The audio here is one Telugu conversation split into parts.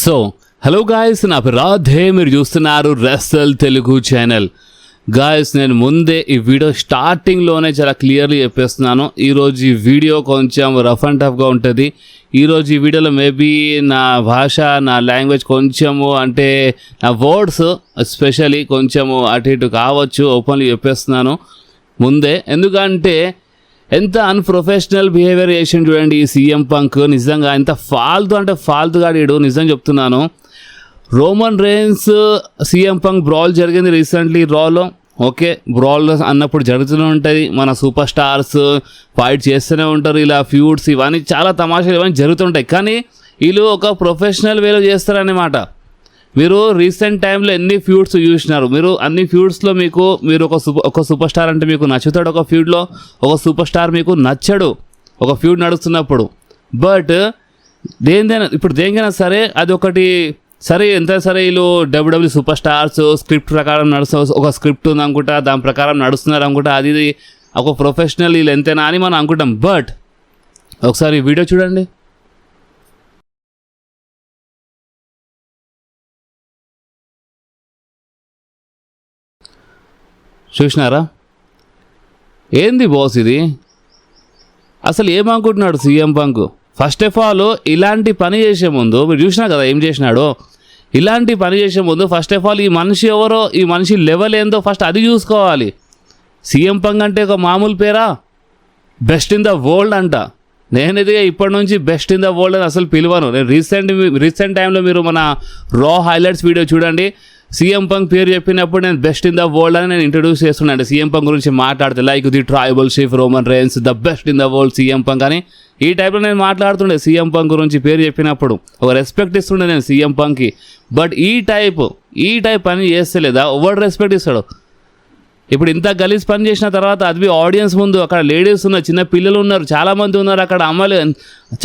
సో హలో గాయస్, నా పేరు రాధే, మీరు చూస్తున్నారు రెస్సల్ తెలుగు ఛానల్. గాయస్, నేను ముందే ఈ వీడియో స్టార్టింగ్లోనే చాలా క్లియర్లీ చెప్పేస్తున్నాను. ఈరోజు ఈ వీడియో కొంచెం రఫ్ అండ్ టఫ్గా ఉంటుంది. ఈరోజు ఈ వీడియోలో మేబీ నా భాష, నా లాంగ్వేజ్ కొంచెము అంటే నా వర్డ్స్ ఎస్పెషలీ కొంచెము అటు ఇటు కావచ్చు. ఓపెన్లీ చెప్పేస్తున్నాను ముందే, ఎందుకంటే ఎంత అన్ప్రొఫెషనల్ బిహేవియర్ చేసిండు చూడండి ఈ సీఎం పంక్. నిజంగా ఎంత ఫాల్తు అంటే ఫాల్తుగా ఆడాడు, నిజం చెప్తున్నాను. Roman rains CM punk brawl జరిగింది రీసెంట్లీ రాలో. ఓకే, బ్రాల్ అన్నప్పుడు జరుగుతూనే ఉంటుంది, మన సూపర్ స్టార్స్ ఫైట్ చేస్తూనే ఉంటారు, ఇలా ఫ్యూడ్స్ ఇవన్నీ చాలా తమాషాలు ఇవన్నీ జరుగుతుంటాయి. కానీ వీళ్ళు ఒక ప్రొఫెషనల్ వేలో చేస్తారన్నమాట. మీరు రీసెంట్ టైంలో ఎన్ని ఫ్యూడ్స్ చూసినారు, మీరు అన్ని ఫ్యూడ్స్లో మీరు ఒక సూపర్ స్టార్ అంటే మీకు నచ్చుతాడు, ఒక ఫ్యూడ్లో ఒక సూపర్ స్టార్ మీకు నచ్చడు ఒక ఫ్యూడ్ నడుస్తున్నప్పుడు. బట్ దేనికైనా సరే అది ఒకటి సరే, ఎంత సరే వీళ్ళు డబ్ల్యూడబ్ల్యూ సూపర్ స్టార్స్ స్క్రిప్ట్ ప్రకారం ఒక స్క్రిప్ట్ ఉంది అనుకుంటా, దాని ప్రకారం నడుస్తున్నారు అనుకుంటా, అది ఒక ప్రొఫెషనల్ వీళ్ళు ఎంతైనా అని మనం అనుకుంటాం. బట్ ఒకసారి వీడియో చూడండి. చూసినారా? ఏంది బాస్ ఇది? అసలు ఏమనుకుంటున్నాడు CM Punk? First of all ఇలాంటి పని చేసే ముందు మీరు చూసినా కదా ఏం చేసినాడో. ఇలాంటి పని చేసే ముందు ఫస్ట్ ఆఫ్ ఆల్ ఈ మనిషి ఎవరో, ఈ మనిషి లెవెల్ ఏందో ఫస్ట్ అది చూసుకోవాలి. సీఎం పంక్ అంటే ఒక మామూలు పేరా? బెస్ట్ ఇన్ ద వరల్డ్ అంట. నేను ఇది ఇప్పటి నుంచి బెస్ట్ ఇన్ ద వరల్డ్ అని అసలు పిలవను. నేను రీసెంట్ టైంలో మీరు మన రా హైలైట్స్ వీడియో చూడండి. సీఎం పంక్ పేరు చెప్పినప్పుడు నేను బెస్ట్ ఇన్ ద వరల్డ్ అని నేను ఇంట్రడ్యూస్ చేస్తున్నాను. సీఎం పంక్ గురించి మాట్లాడితే like the tribal chief Roman rains the best in the world CM punk అని ఈ టైప్లో నేను మాట్లాడుతుండే. సీఎం పంక్ గురించి పేరు చెప్పినప్పుడు ఒక రెస్పెక్ట్ ఇస్తుండే నేను సీఎం పంక్కి. బట్ ఈ టైప్ పని చేస్తలేదా? ఎవరు రెస్పెక్ట్ ఇస్తాడు? ఇప్పుడు ఇంత గలీజ్ పని చేసిన తర్వాత అది ఆడియన్స్ ముందు, అక్కడ లేడీస్ ఉన్నారు, చిన్న పిల్లలు ఉన్నారు, చాలామంది ఉన్నారు, అక్కడ అమ్మాయిలు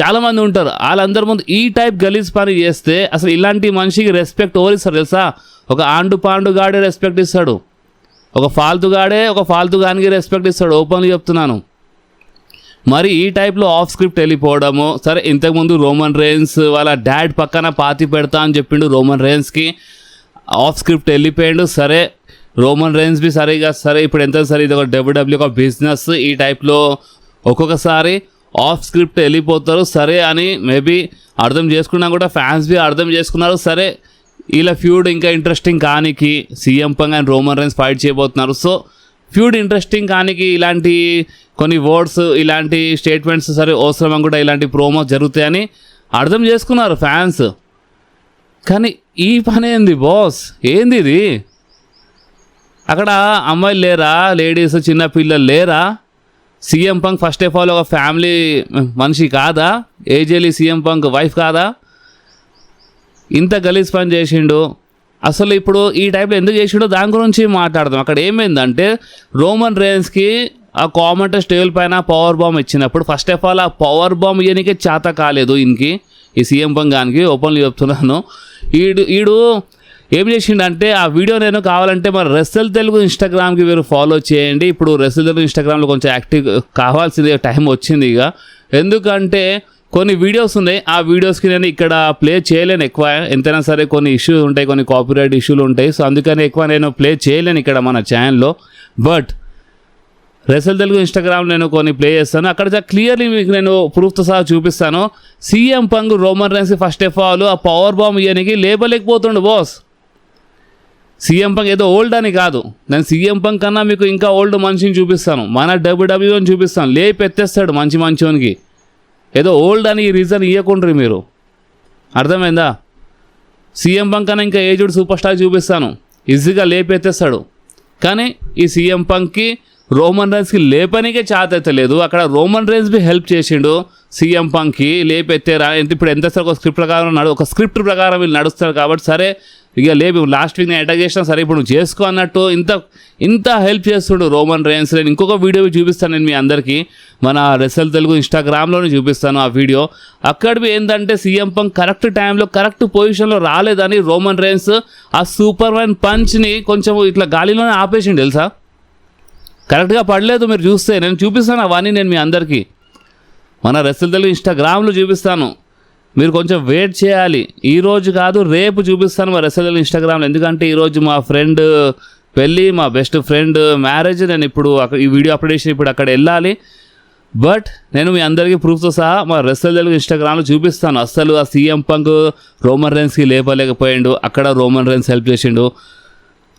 చాలామంది ఉంటారు, వాళ్ళందరి ముందు ఈ టైప్ గలీజ్ పని చేస్తే అసలు ఇలాంటి మనిషికి రెస్పెక్ట్ ఎవరు ఇస్తారు తెలుసా? ఒక ఆండు పాండు గాడే రెస్పెక్ట్ ఇస్తాడు, ఒక ఫాల్తుగానికి రెస్పెక్ట్ ఇస్తాడు. ఓపెన్గా చెప్తున్నాను. మరి ఈ టైప్లో ఆఫ్ స్క్రిప్ట్ వెళ్ళిపోవడము. సరే, ఇంతకుముందు రోమన్ రేన్స్ వాళ్ళ డాడ్ పక్కన పాతి పెడతా అని చెప్పిండు రోమన్ రేన్స్కి, ఆఫ్ స్క్రిప్ట్ వెళ్ళిపోయాడు. సరే, రోమన్ రేన్స్ బి సరే ఇప్పుడు ఎంత సరే ఇది ఒక డబ్ల్యూడబ్ల్యూ ఒక బిజినెస్, ఈ టైప్లో ఒక్కొక్కసారి ఆఫ్ స్క్రిప్ట్ వెళ్ళిపోతారు. సరే అని మేబీ అర్థం చేసుకున్నా కూడా ఫ్యాన్స్ బి అర్థం చేసుకున్నారు. సరే, ఇలా ఫ్యూడ్ ఇంకా ఇంట్రెస్టింగ్ కానికి CM Punk and Roman Reigns fight చేయబోతున్నారు. సో ఫ్యూడ్ ఇంట్రెస్టింగ్ కానికి ఇలాంటి కొన్ని వర్డ్స్, ఇలాంటి స్టేట్మెంట్స్ సరే అవసరం అని కూడా ఇలాంటి ప్రోమోస్ జరుగుతాయని అర్థం చేసుకున్నారు ఫ్యాన్స్. కానీ ఈ పని ఏంది బాస్? ఏంది ఇది? అక్కడ అమ్మాయిలు లేరా? లేడీస్ చిన్న పిల్లలు లేరా? CM Punk first of all ఒక ఫ్యామిలీ మనిషి కాదా? ఏజేలి సీఎం పంక్ వైఫ్ కాదా? ఇంత గలీజ్ పని చేసిండు. అసలు ఇప్పుడు ఈ టైప్లో ఎందుకు చేసిండో దాని గురించి మాట్లాడదాం. అక్కడ ఏమైందంటే రోమన్ రేన్స్కి ఆ కామెంటర్స్ టేబుల్ పైన పవర్ బాంబ్ ఇచ్చినప్పుడు ఫస్ట్ ఆఫ్ ఆల్ ఆ పవర్ బాంబ్ ఇయనికే చేత కాలేదు ఈ సీఎం పంక్ గానికి. ఓపెన్లీ చెప్తున్నాను. ఈడు ఏం చేసిండంటే ఆ వీడియో నేను కావాలంటే మరి రెస్సల్ తెలుగు ఇన్స్టాగ్రామ్కి మీరు ఫాలో చేయండి. ఇప్పుడు రెస్సల్ తెలుగు ఇన్స్టాగ్రామ్లో కొంచెం యాక్టివ్ కావాల్సింది టైం వచ్చింది ఇక. ఎందుకంటే కొన్ని వీడియోస్ ఉన్నాయి, ఆ వీడియోస్కి నేను ఇక్కడ ప్లే చేయలేను ఎక్కువ. ఎంతైనా సరే కొన్ని ఇష్యూస్ ఉంటాయి, కొన్ని కాపీరైట్ ఇష్యూలు ఉంటాయి. సో అందుకని ఎక్కువ నేను ప్లే చేయలేను ఇక్కడ మన ఛానల్లో. బట్ రెస్సల్ తెలుగు ఇన్స్టాగ్రామ్ నేను కొన్ని ప్లే చేస్తాను. అక్కడ క్లియర్లీ మీకు నేను ప్రూఫ్తో సహా చూపిస్తాను. సీఎం పంక్ రోమన్ రేన్స్కి ఫస్ట్ ఆఫ్ ఆల్ ఆ పవర్ బాంబ్ ఇయనికి లేపలేకపోతుండు బాస్. సీఎం పంక్ ఏదో ఓల్డ్ అని కాదు, నేను సీఎం పంక్ కన్నా మీకు ఇంకా ఓల్డ్ మనిషిని చూపిస్తాను, మన డబ్ల్యూడబ్ల్యూని చూపిస్తాను. లేపెత్తేస్తాడు మంచివానికి. ఏదో ఓల్డ్ అని ఈ రీజన్ ఇవ్వకుండ్రి మీరు, అర్థమైందా? సీఎం పంక్ కన్నా ఇంకా ఏజ్డ్ సూపర్ స్టార్ చూపిస్తాను, ఈజీగా లేపెత్తేస్తాడు. కానీ ఈ సీఎం పంక్కి రోమన్ రేన్స్కి లేపనికే చాతెత్తలేదు. అక్కడ రోమన్ రేన్స్ బి హెల్ప్ చేసిండు సీఎం పంక్కి లేపెత్తేరా. ఇప్పుడు ఎంత ఒక స్క్రిప్ట్ ప్రకారం వీళ్ళు నడుస్తారు కాబట్టి సరే ఇక లేపు లాస్ట్ వీక్ నేను అటాక్ చేసినా సరే ఇప్పుడు నువ్వు చేసుకో అన్నట్టు ఇంత హెల్ప్ చేస్తుడు రోమన్ రేన్స్. నేను ఇంకొక వీడియో చూపిస్తాను నేను మీ అందరికీ, మన రెస్సల్ తెలుగు ఇన్స్టాగ్రామ్లోనే చూపిస్తాను ఆ వీడియో. అక్కడ ఏంటంటే సీఎం పంక్ కరెక్ట్ టైంలో కరెక్ట్ పొజిషన్లో రాలేదని రోమన్ రేన్స్ ఆ సూపర్ మ్యాన్ పంచ్ని కొంచెం ఇట్లా గాలిలోనే ఆపేసిండు తెలుసా. కరెక్ట్గా పడలేదు. మీరు చూస్తే నేను చూపిస్తాను అవన్నీ నేను మీ అందరికీ మన రెస్సల్ తెలుగు ఇన్స్టాగ్రామ్లో చూపిస్తాను. మీరు కొంచెం వెయిట్ చేయాలి. ఈరోజు కాదు రేపు చూపిస్తాను మా రెస్లర్ ఇన్స్టాగ్రామ్లో. ఎందుకంటే ఈరోజు మా ఫ్రెండ్ పెళ్ళి, మా బెస్ట్ ఫ్రెండ్ మ్యారేజ్. నేను ఇప్పుడు ఈ వీడియో అప్లోడ్ చేసి ఇప్పుడు అక్కడ వెళ్ళాలి. బట్ నేను మీ అందరికీ ప్రూఫ్తో సహా మా రెస్లర్ ఇన్స్టాగ్రామ్లో చూపిస్తాను. అస్సలు ఆ సీఎం పంక్ రోమన్ రైన్స్కి లేపలేకపోయాడు, అక్కడ రోమన్ రైన్స్ హెల్ప్ చేసిండు.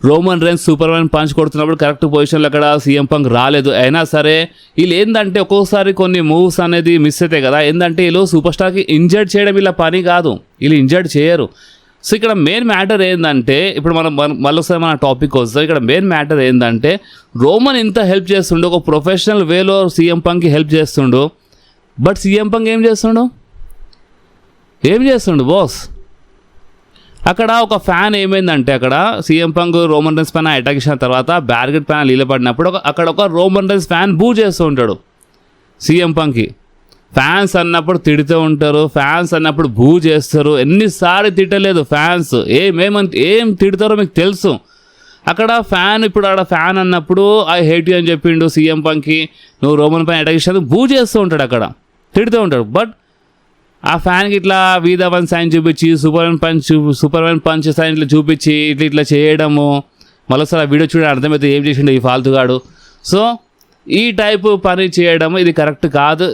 Roman Reigns super man punch కొడుతున్నప్పుడు కరెక్ట్ పొజిషన్లో అక్కడ సీఎం పంక్ రాలేదు. అయినా సరే వీళ్ళు ఏంటంటే ఒక్కొక్కసారి కొన్ని మూవ్స్ అనేది మిస్ అవుతాయి కదా. ఏంటంటే వీళ్ళు సూపర్ స్టార్కి ఇంజర్డ్ చేయడం ఇలా పని కాదు, వీళ్ళు ఇంజర్డ్ చేయరు. సో ఇక్కడ మెయిన్ మ్యాటర్ ఏంటంటే, ఇప్పుడు మనం మళ్ళొకసారి మన టాపిక్ వస్తాం. ఇక్కడ మెయిన్ మ్యాటర్ ఏంటంటే రోమన్ ఇంత హెల్ప్ చేస్తుండు, ఒక ప్రొఫెషనల్ వేలో సీఎం పంక్కి హెల్ప్ చేస్తుండు. బట్ సీఎం పంక్ ఏం చేస్తుండు బాస్? అక్కడ ఒక ఫ్యాన్ ఏమైందంటే, అక్కడ సీఎం పంక్ రోమన్ రైన్స్ పైన అటాక్ చేసిన తర్వాత బ్యారికేడ్ పైన నీళ్ళు పడినప్పుడు అక్కడ ఒక రోమన్ రైన్స్ ఫ్యాన్ బూ చేస్తూ ఉంటాడు సీఎం పంక్కి. ఫ్యాన్స్ అన్నప్పుడు తిడుతూ ఉంటారు, ఫ్యాన్స్ అన్నప్పుడు బూ చేస్తారు. ఎన్నిసార్లు తిట్టలేదు ఫ్యాన్స్, ఏం తిడతారో మీకు తెలుసు. అక్కడ ఫ్యాన్, ఇప్పుడు ఆడ ఫ్యాన్ అన్నప్పుడు ఐ హేట్ యూ అని చెప్పిండు సీఎం పంక్కి. నువ్వు రోమన్ పైన అటాక్ చేసినందుకు బూ చేస్తూ ఉంటాడు, అక్కడ తిడుతూ ఉంటాడు. బట్ ఆ ఫ్యాన్కి ఇట్లా వీద వన్ సైన్ చూపించి సూపర్ మ్యాన్ పంచ్ సైన్ ఇట్లా చూపించి ఇట్లా చేయడము, మరోసారి ఆ వీడియో చూడ అర్థమైతే ఏం చేసిండు ఈ ఫాల్తుగాడు. సో ఈ టైపు పని చేయడం ఇది కరెక్ట్ కాదు.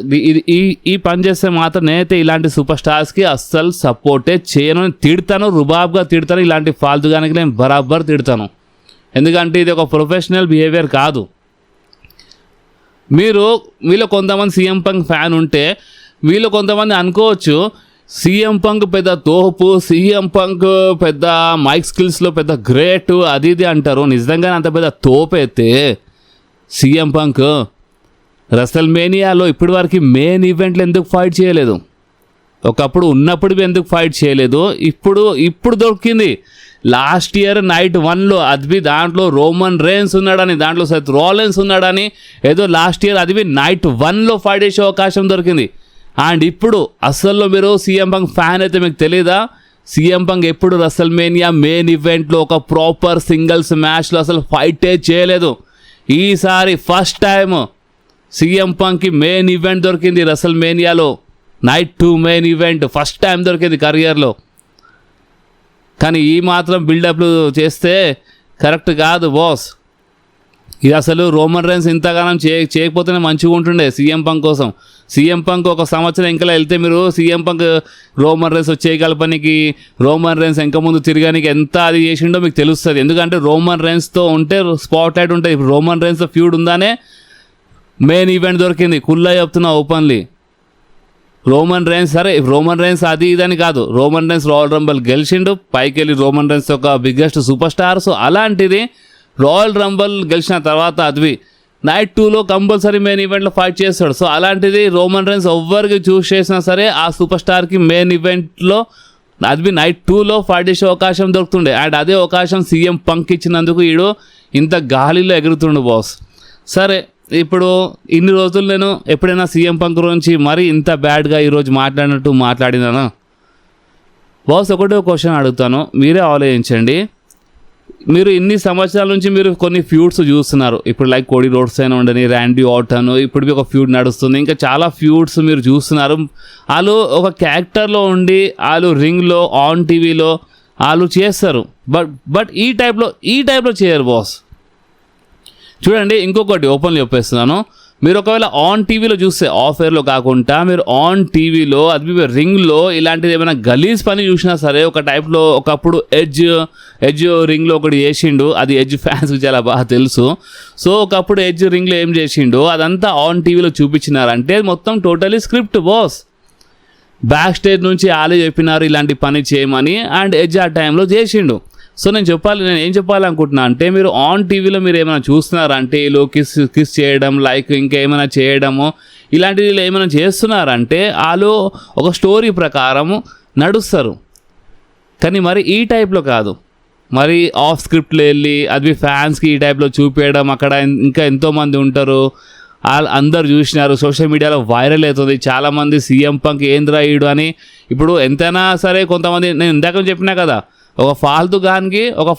ఈ పని చేస్తే మాత్రం నేనైతే ఇలాంటి సూపర్ స్టార్స్కి అస్సలు సపోర్టే చేయను. తిడతాను, రుబాబ్గా తిడతాను. ఇలాంటి ఫాల్తుగానికి నేను బరాబర్ తిడతాను. ఎందుకంటే ఇది ఒక ప్రొఫెషనల్ బిహేవియర్ కాదు. మీలో కొంతమంది సీఎం పంక్ ఫ్యాన్ ఉంటే వీళ్ళు కొంతమంది అనుకోవచ్చు సీఎం పంక్ పెద్ద తోపు, సీఎం పంక్ పెద్ద మైక్ స్కిల్స్లో పెద్ద గ్రేట్ అది ఇది అంటారు. నిజంగానే అంత పెద్ద తోపు అయితే సీఎం పంక్ రెస్ల్ మేనియాలో ఇప్పటి వరకు మెయిన్ ఈవెంట్లు ఎందుకు ఫైట్ చేయలేదు? ఒకప్పుడు ఉన్నప్పుడు ఎందుకు ఫైట్ చేయలేదు? ఇప్పుడు దొరికింది. లాస్ట్ ఇయర్ నైట్ 1లో అది దాంట్లో రోమన్ రైన్స్ ఉన్నాడని, దాంట్లో సెత్ రాలిన్స్ ఉన్నాడని, ఏదో లాస్ట్ ఇయర్ అది నైట్ 1లో ఫైట్ చేసే అవకాశం దొరికింది. అండ్ ఇప్పుడు అసలు మీరు సీఎం పంక్ ఫ్యాన్ అయితే మీకు తెలీదా? సీఎం పంక్ ఎప్పుడు రెస్ల్ మేనియా మెయిన్ ఈవెంట్లో ఒక ప్రాపర్ సింగిల్స్ మ్యాచ్లో అసలు ఫైటే చేయలేదు. ఈసారి ఫస్ట్ టైం సీఎం పంక్కి మెయిన్ ఈవెంట్ దొరికింది రెస్ల్ మేనియాలో. Night 2 main event first time దొరికింది కెరియర్లో. కానీ ఈ మాత్రం బిల్డప్లు చేస్తే కరెక్ట్ కాదు బాస్. ఇది అసలు రోమన్ రైన్స్ ఇంతగానం చేయకపోతేనే మంచిగా ఉంటుండే సీఎం పంక్ కోసం. సీఎం పంక్ ఒక సంవత్సరం ఇంకా వెళ్తే మీరు సీఎం పంక్ రోమన్ రైన్స్ చేయగలపనికి, రోమన్ రైన్స్ ఇంకా ముందు తిరగడానికి ఎంత అది చేసిండో మీకు తెలుస్తుంది. ఎందుకంటే రోమన్ రైన్స్తో ఉంటే స్పాట్ లైట్ ఉంటుంది. ఇప్పుడు రోమన్ రైన్స్తో ఫ్యూడ్ ఉందానే మెయిన్ ఈవెంట్ దొరికింది. కుల్లా చెప్తున్నా ఓపెన్లీ. రోమన్ రైన్స్ సరే, రోమన్ రైన్స్ అది ఇదని కాదు, రోమన్ రైన్స్ రాయల్ రంబల్ గెలిచిండు, పైకి వెళ్ళి రోమన్ రైన్స్ ఒక బిగ్గెస్ట్ సూపర్ స్టార్. సో అలాంటిది రాయల్ రంబల్ గెలిచిన తర్వాత అది నైట్ 2లో కంపల్సరీ మెయిన్ ఈవెంట్లో ఫైట్ చేస్తాడు. సో అలాంటిది రోమన్ రైన్స్ ఎవ్వరికి చూస్ చేసినా సరే ఆ సూపర్ స్టార్కి మెయిన్ ఈవెంట్లో అది నైట్ 2లో ఫైట్ చేసే అవకాశం దొరుకుతుండే. అండ్ అదే అవకాశం సీఎం పంక్ ఇచ్చినందుకు ఈడు ఇంత గాలిలో ఎగురుతుండు బాస్. సరే, ఇప్పుడు ఇన్ని రోజులు నేను ఎప్పుడైనా సీఎం పంక్ గురించి మరీ ఇంత బ్యాడ్గా ఈరోజు మాట్లాడినట్టు మాట్లాడినానా బాస్? ఒకటే క్వశ్చన్ అడుగుతాను, మీరే ఆలోచించండి. మీరు ఇన్ని సంవత్సరాల నుంచి మీరు కొన్ని ఫ్యూడ్స్ చూస్తున్నారు. ఇప్పుడు లైక్ కోడి రోడ్స్ అయినా ఉండని, ర్యాండీ ఆర్టన్, ఇప్పుడు ఒక ఫ్యూడ్ నడుస్తుంది, ఇంకా చాలా ఫ్యూడ్స్ మీరు చూస్తున్నారు. వాళ్ళు ఒక క్యారెక్టర్లో ఉండి వాళ్ళు రింగ్లో ఆన్ టీవీలో వాళ్ళు చేస్తారు. బట్ ఈ టైప్లో చేయరు బాస్. చూడండి, ఇంకొకటి ఓపెన్లీ చెప్పేస్తున్నాను, మీరు ఒకవేళ ఆన్ టీవీలో చూస్తే, ఆఫ్ ఎయిర్లో కాకుండా మీరు ఆన్ టీవీలో అది రింగ్లో ఇలాంటిది ఏమైనా గలీజ్ పని చూసినా సరే, ఒక టైప్లో ఒకప్పుడు ఎడ్జ్ రింగ్లో ఒకటి చేసిండు, అది ఎడ్జ్ ఫ్యాన్స్కి చాలా బాగా తెలుసు. సో ఒకప్పుడు ఎడ్జ్ రింగ్లో ఏం చేసిండు అదంతా ఆన్ టీవీలో చూపించినారంటే మొత్తం totally script boss. Back stage నుంచి వాళ్ళే చెప్పినారు ఇలాంటి పని చేయమని, అండ్ ఎడ్జ్ ఆ టైంలో చేసిండు. సో నేను ఏం చెప్పాలనుకుంటున్నా అంటే, మీరు ఆన్ టీవీలో మీరు ఏమైనా చూస్తున్నారంటే వీళ్ళు కిస్ చేయడం, లైక్ ఇంకేమైనా చేయడము, ఇలాంటివి ఏమైనా చేస్తున్నారంటే వాళ్ళు ఒక స్టోరీ ప్రకారం నడుస్తారు. కానీ మరి ఈ టైప్లో కాదు, మరి ఆఫ్ స్క్రిప్ట్లో వెళ్ళి అది ఫ్యాన్స్కి ఈ టైప్లో చూపించడం. అక్కడ ఇంకా ఎంతోమంది ఉంటారు, వాళ్ళు అందరు చూసినారు, సోషల్ మీడియాలో వైరల్ అవుతుంది. చాలామంది సీఎం పంక్ ఏంద్రా ఈడు అని. ఇప్పుడు ఎంతైనా సరే కొంతమంది, నేను ఇందాక చెప్పినా కదా, ఒక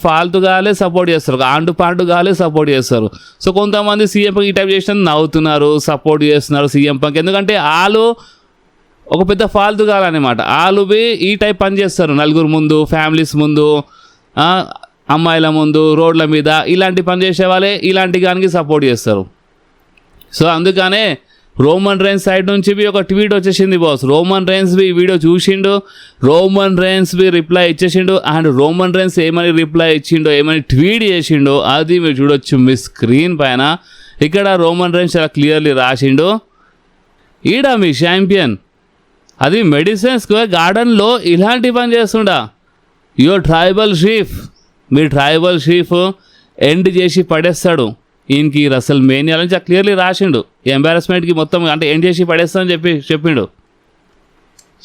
ఫాల్తుగాలే సపోర్ట్ చేస్తారు, ఒక పాండుగాలే సపోర్ట్ చేస్తారు. సో కొంతమంది సీఎం పంక్ ఈ టైప్ చేసిన నవ్వుతున్నారు, సపోర్ట్ చేస్తున్నారు సీఎం పంక్. ఎందుకంటే వాళ్ళు ఒక పెద్ద ఫాల్తుగాలన్నమాట. వాళ్ళు ఈ టైప్ పని చేస్తారు నలుగురు ముందు, ఫ్యామిలీస్ ముందు, అమ్మాయిల ముందు, రోడ్ల మీద ఇలాంటి పని చేసే వాళ్ళే ఇలాంటి గానికి సపోర్ట్ చేస్తారు. సో అందుకనే రోమన్ రైన్స్ సైడ్ నుంచి ఒక ట్వీట్ వచ్చేసింది బాస్. రోమన్ రైన్స్ ఈ వీడియో చూసిండు, రోమన్ రైన్స్ రిప్లై ఇచ్చేసిండు. అండ్ రోమన్ రైన్స్ ఏమని రిప్లై ఇచ్చిండో, ఏమని ట్వీట్ చేసిండో అది మీరు చూడొచ్చు మీ స్క్రీన్ పైన. ఇక్కడ రోమన్ రైన్స్ చాలా క్లియర్లీ రాసిండు, ఈడ మీ ఛాంపియన్ అది మెడిసిన్స్ గార్డెన్లో ఇలాంటి పని చేస్తుండా, your tribal chief, me tribal chief end చేసి పడేస్తాడు ఈయనకి రసల్ మేనియా నుంచి క్లియర్లీ రాసిండు. ఎంబారస్మెంట్కి మొత్తం అంటే ఎండ్ చేసి పడేస్తామని చెప్పిండు.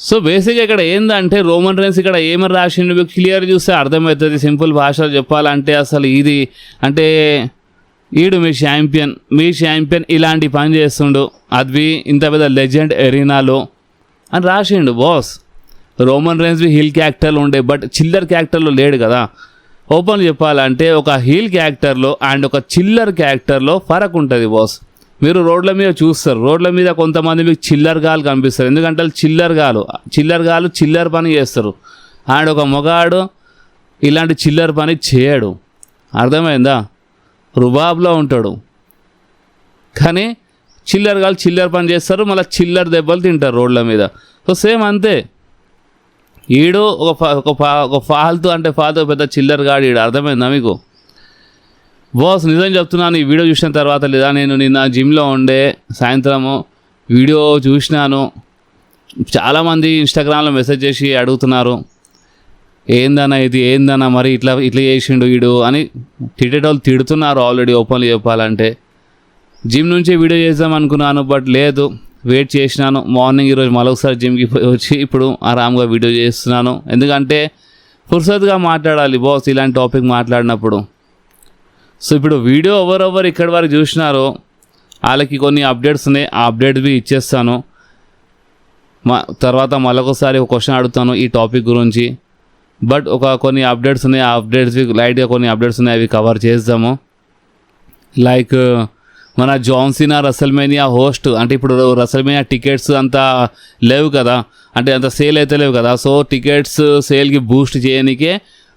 సో బేసిక్గా ఇక్కడ ఏందంటే రోమన్ రైన్స్ ఇక్కడ ఏమని రాసిండు మీకు క్లియర్ చూస్తే అర్థమవుతుంది. సింపుల్ భాషలో చెప్పాలంటే అసలు ఇది అంటే ఈడు మీ ఛాంపియన్ ఇలాంటి పని చేస్తుండు, అది ఇంత పెద్ద లెజెండ్ ఎరీనాలో అని రాసిండు బాస్. రోమన్ రైన్స్ హిల్ క్యారెక్టర్లో ఉండే, బట్ చిల్లర్ క్యారెక్టర్లో లేడు కదా. ఓపెన్ చెప్పాలంటే ఒక హీల్ క్యారెక్టర్లో అండ్ ఒక చిల్లర్ క్యారెక్టర్లో ఫరక్ ఉంటుంది బాస్. మీరు రోడ్ల మీద చూస్తారు, రోడ్ల మీద కొంతమంది మీకు చిల్లర్ గాలు కనిపిస్తారు, ఎందుకంటే చిల్లర్ గాలు చిల్లర్ పని చేస్తారు. అండ్ ఒక మగాడు ఇలాంటి చిల్లర్ పని చేయడు, అర్థమైందా? రుబాబ్లో ఉంటాడు, కానీ చిల్లర్ గాలు చిల్లర్ పని చేస్తారు, మళ్ళీ చిల్లర్ దెబ్బలు తింటారు రోడ్ల మీద. సో సేమ్ అంతే, ఈడు ఒక ఫాల్తూ అంటే పెద్ద చిల్లర్ గాడు ఈడు, అర్థమైందా మీకు బాస్? నిజం చెప్తున్నాను, ఈ వీడియో చూసిన తర్వాత లేదా నేను నిన్న జిమ్లో ఉండే సాయంత్రము వీడియో చూసినాను. చాలామంది ఇన్స్టాగ్రామ్లో మెసేజ్ చేసి అడుగుతున్నారు, ఏందన్నా మరి ఇట్లా చేసిండు వీడు అని తిట్టేటోళ్ళు తిడుతున్నారు ఆల్రెడీ. ఓపెన్లీ చెప్పాలంటే జిమ్ నుంచి వీడియో చేద్దాం అనుకున్నాను, బట్ లేదు, వెయిట్ చేసినాను. మార్నింగ్ ఈరోజు మరొకసారి జిమ్కి వచ్చి ఇప్పుడు ఆరామ్గా వీడియో చేస్తున్నాను, ఎందుకంటే ఫుర్సత్గా మాట్లాడాలి బాస్ ఇలాంటి టాపిక్ మాట్లాడినప్పుడు. సో ఇప్పుడు వీడియో ఎవరెవరు ఇక్కడి వరకు చూసినారో వాళ్ళకి కొన్ని అప్డేట్స్ ఉన్నాయి, ఆ అప్డేట్స్ ఇచ్చేస్తాను. తర్వాత మరొకసారి ఒక క్వశ్చన్ అడుగుతాను ఈ టాపిక్ గురించి, బట్ కొన్ని అప్డేట్స్ ఉన్నాయి, ఆ అప్డేట్స్ లైట్గా కొన్ని అప్డేట్స్ ఉన్నాయి, అవి కవర్ చేద్దాము. లైక్ మన జాన్ సీనా రసల్మేనియా హోస్ట్, అంటే ఇప్పుడు రసల్మేనియా టికెట్స్ అంత లేవు కదా, అంటే అంత సేల్ అయితే లేవు కదా. సో టికెట్స్ సేల్కి బూస్ట్ చేయడానికే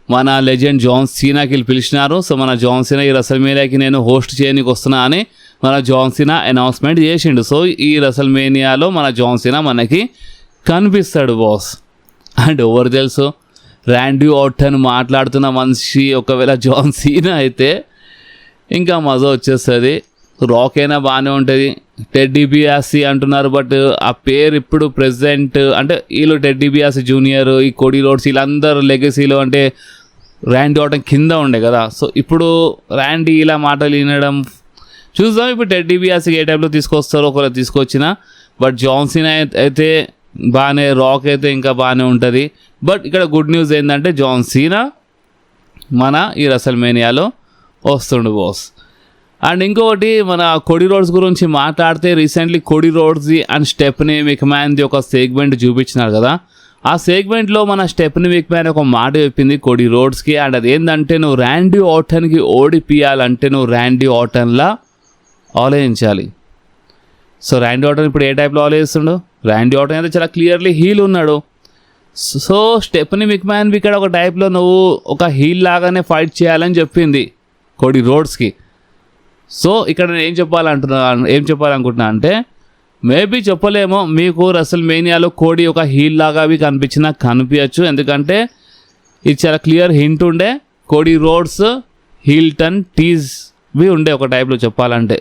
మన లెజెండ్ జాన్ సీనాకి పిలిచినారు. సో మన జాన్ సీనా ఈ రసల్మేనియాకి నేను హోస్ట్ చేయడానికి వస్తున్నా అని మన జాన్ సీనా అనౌన్స్మెంట్ చేసిండు. సో ఈ రసల్మేనియాలో మన జాన్ సీనా మనకి కనిపిస్తాడు బాస్. అండ్ ఎవరు తెలుసు, ర్యాండీ ఆర్టన్ మాట్లాడుతున్న మనిషి ఒకవేళ జాన్ సీనా అయితే ఇంకా మజా వచ్చేస్తుంది. రాక్ అయినా బాగానే ఉంటుంది, టెడ్ డిబియాసి అంటున్నారు, బట్ ఆ పేరు ఇప్పుడు ప్రెసెంట్ అంటే వీళ్ళు టెడ్ డిబియాసి జూనియర్, ఈ కోడీ రోడ్స్ వీళ్ళందరూ లెగసీలో అంటే ర్యాండీ ఆర్టన్ కింద ఉండే కదా. సో ఇప్పుడు ర్యాండీ ఇలా మాటలు వినడం చూద్దాం. ఇప్పుడు టెడ్ డిబియాసికి ఏ టైంలో తీసుకొస్తారో ఒకవేళ తీసుకొచ్చినా, బట్ జాన్ సీనా అయితే బాగానే, రాక్ అయితే ఇంకా బాగానే ఉంటుంది. బట్ ఇక్కడ గుడ్ న్యూస్ ఏంటంటే జాన్ సీనా మన ఈ రసల్మేనియాలో వస్తుండు బాస్. అండ్ ఇంకొకటి మన కోడీ రోడ్స్ గురించి మాట్లాడితే రీసెంట్లీ కోడీ రోడ్స్ది అండ్ స్టెఫనీ మెక్మ్యాన్ది ఒక సెగ్మెంట్ చూపించినారు కదా. ఆ సెగ్మెంట్లో మన స్టెఫనీ మెక్మ్యాన్ ఒక మాట చెప్పింది కోడీ రోడ్స్కి. అండ్ అదేంటంటే నువ్వు ర్యాండీ ఆర్టన్కి ఓడిపియాలంటే నువ్వు ర్యాండీ ఆర్టన్లా ఆలోచించాలి. సో ర్యాండీ ఆర్టన్ ఇప్పుడు ఏ టైప్లో ఆలోచిస్తుండు? ర్యాండీ ఆర్టన్ అయితే చాలా క్లియర్లీ హీల్ ఉన్నాడు. సో స్టెఫనీ మెక్మ్యాన్ ఇక్కడ ఒక టైప్లో నువ్వు ఒక హీల్ లాగానే ఫైట్ చేయాలని చెప్పింది కోడీ రోడ్స్కి. సో ఇక్కడ నేను ఏం చెప్పాలనుకుంటున్నా అంటే మేబీ చెప్పలేమో, మీకు రసల్మేనియాలో కోడీ ఒక హీల్ లాగా అవి కనిపించచ్చు, ఎందుకంటే ఇది చాలా క్లియర్ హింట్ ఉండే. కోడీ రోడ్స్ హీల్టన్ టీజ్వి ఉండే ఒక టైప్లో చెప్పాలంటే,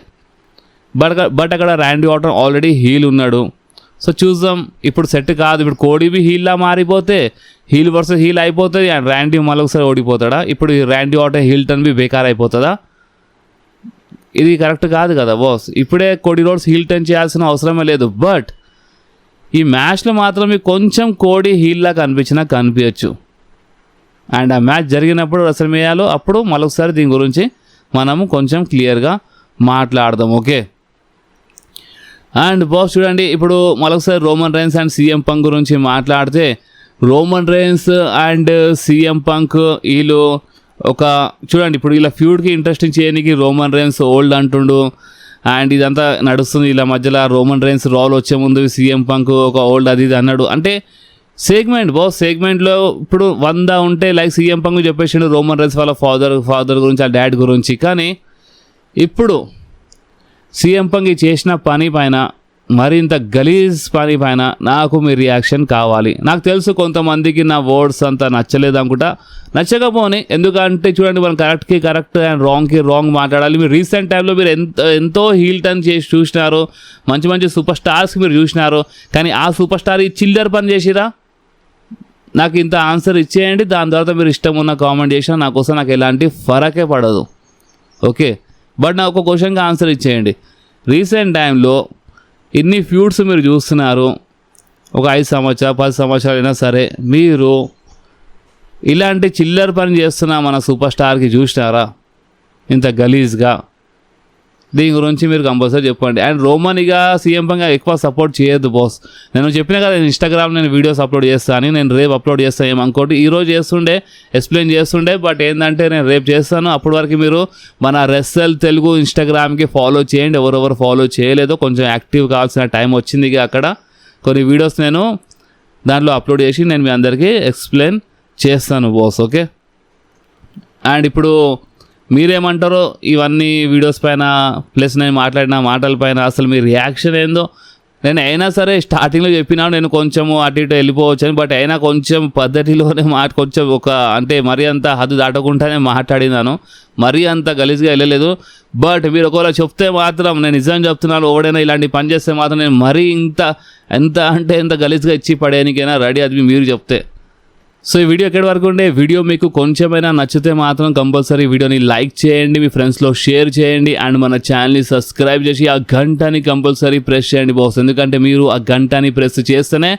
బట్ అక్కడ ర్యాండీ ఆర్టన్ ఆల్రెడీ హీల్ ఉన్నాడు. సో చూద్దాం, ఇప్పుడు సెట్ కాదు. ఇప్పుడు కోడీవి హీల్లా మారిపోతే హీల్ వర్సెస్ హీల్ అయిపోతుంది అండ్ ర్యాండీ మళ్ళొకసారి ఓడిపోతాడా? ఇప్పుడు ర్యాండీ ఆర్టన్ హీల్టన్వి బేకార్ అయిపోతుందా? ఇది కరెక్ట్ కాదు కదా బాస్. ఇప్పుడే కోడీ రోడ్స్ హీల్ టర్న్ చేయాల్సిన అవసరమే లేదు, బట్ ఈ మ్యాచ్లో మాత్రం మీకు కొంచెం కోడీ హీల్లా కనిపించచ్చు. అండ్ ఆ మ్యాచ్ జరిగినప్పుడు రసల్మేనియాలో అప్పుడు మరొకసారి దీని గురించి మనము కొంచెం క్లియర్గా మాట్లాడదాం, ఓకే? అండ్ బాస్ చూడండి, ఇప్పుడు మరొకసారి Roman Reigns and CM punk గురించి మాట్లాడితే, Roman Reigns and CM punk వీళ్ళు చూడండి ఇప్పుడు ఇలా ఫ్యూడ్కి ఇంట్రెస్టింగ్ చేయడానికి రోమన్ రైన్స్ ఓల్డ్ అంటుండు అండ్ ఇదంతా నడుస్తుంది. ఇలా మధ్యలో రోమన్ రైన్స్ రాల్ వచ్చే ముందు సీఎం పంక్ ఒక ఓల్డ్ అది ఇది అన్నాడు. అంటే సెగ్మెంట్ సెగ్మెంట్లో ఇప్పుడు 100 ఉంటే లైక్ సీఎం పంక్ చెప్పేసిండు రోమన్ రైన్స్ వాళ్ళ ఫాదర్ గురించి, ఆ డాడ్ గురించి. కానీ ఇప్పుడు సీఎం పంక్ చేసిన పని పైన, మరింత గలీజ్ పని పైన నాకు మీ రియాక్షన్ కావాలి. నాకు తెలుసు కొంతమందికి నా వర్డ్స్ అంతా నచ్చలేదు అనుకుంటా, నచ్చకపోని. ఎందుకంటే చూడండి, మనం కరెక్ట్కి కరెక్ట్ అండ్ రాంగ్కి రాంగ్ మాట్లాడాలి. మీరు రీసెంట్ టైంలో మీరు ఎంతో హీల్ టర్న్ చేసి చూసినారు, మంచి మంచి సూపర్ స్టార్స్కి మీరు చూసినారు. కానీ ఆ సూపర్ స్టార్ ఈ చిల్లర్ పని చేసిరా? నాకు ఇంత ఆన్సర్ ఇచ్చేయండి. దాని తర్వాత మీరు ఇష్టం ఉన్న కామెంట్ చేసినా నా కోసం నాకు ఎలాంటి ఫరకే పడదు. ఓకే, బట్ నాకు ఒక క్వశ్చన్కి ఆన్సర్ ఇచ్చేయండి. రీసెంట్ టైంలో ఇన్ని ఫ్యూడ్స్ మీరు చూస్తున్నారు, ఒక 5 సంవత్సరాలు 10 సంవత్సరాలు అయినా సరే, మీరు ఇలాంటి చిల్లర్ పని చేస్తున్న మన సూపర్ స్టార్కి చూసినారా ఇంత గలీజ్గా? దీని గురించి మీరు కంపల్సరీ చెప్పండి. అండ్ రోమన్ ఇక సీఎం పంగా ఎక్కువ సపోర్ట్ చేయొద్దు బాస్. నేను చెప్పినా కదా, ఇన్స్టాగ్రామ్ నేను వీడియోస్ అప్లోడ్ చేస్తాను, నేను రేపు అప్లోడ్ చేస్తాను ఏమనుకోండి. ఈరోజు చేస్తుండే ఎక్స్ప్లెయిన్ చేస్తుండే, బట్ ఏంటంటే నేను రేపు చేస్తాను. అప్పటి వరకు మీరు మన రెస్సెల్ తెలుగు ఇన్స్టాగ్రామ్కి ఫాలో చేయండి. ఎవరెవరు ఫాలో చేయలేదో కొంచెం యాక్టివ్ కావాల్సిన టైం వచ్చింది. ఇక అక్కడ కొన్ని వీడియోస్ నేను దాంట్లో అప్లోడ్ చేసి నేను మీ అందరికీ ఎక్స్ప్లెయిన్ చేస్తాను బాస్. ఓకే, అండ్ ఇప్పుడు మీరేమంటారో ఇవన్నీ వీడియోస్ పైన, ప్లస్ నేను మాట్లాడిన మాటల పైన అసలు మీ రియాక్షన్ ఏందో? నేను అయినా సరే స్టార్టింగ్లో చెప్పినాను నేను కొంచెము అటు ఇటు వెళ్ళిపోవచ్చని, బట్ అయినా కొంచెం పద్ధతిలోనే కొంచెం ఒక అంటే మరీ అంత హద్దు దాటకుండానే మాట్లాడినాను, మరీ అంత గలీజ్గా వెళ్ళలేదు. బట్ మీరు ఒకవేళ చెప్తే మాత్రం, నేను నిజం చెప్తున్నాను, ఎవడైనా ఇలాంటి పని చేస్తే మాత్రం నేను మరీ ఎంత గలీజ్గా ఇచ్చి పడేయడానికైనా రెడీ, అది మీరు చెప్తే. సో ఈ వీడియో ఎక్కడి వరకు ఉండే, వీడియో మీకు కొంచెమైనా నచ్చితే మాత్రం కంపల్సరీ వీడియోని లైక్ చేయండి, మీ ఫ్రెండ్స్లో షేర్ చేయండి, అండ్ మన ఛానల్ని సబ్స్క్రైబ్ చేసి ఆ గంటని కంపల్సరీ ప్రెస్ చేయండి బాస్. ఎందుకంటే మీరు ఆ గంటని ప్రెస్ చేస్తేనే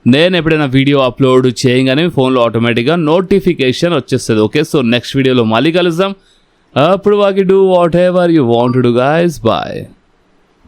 నేను ఎప్పుడైనా వీడియో అప్లోడ్ చేయగానే ఫోన్లో ఆటోమేటిక్గా నోటిఫికేషన్ వచ్చేస్తుంది. ఓకే, సో నెక్స్ట్ వీడియోలో మళ్ళీ కలుద్దాం. అప్పుడు వాకి do whatever you want to do guys. Bye.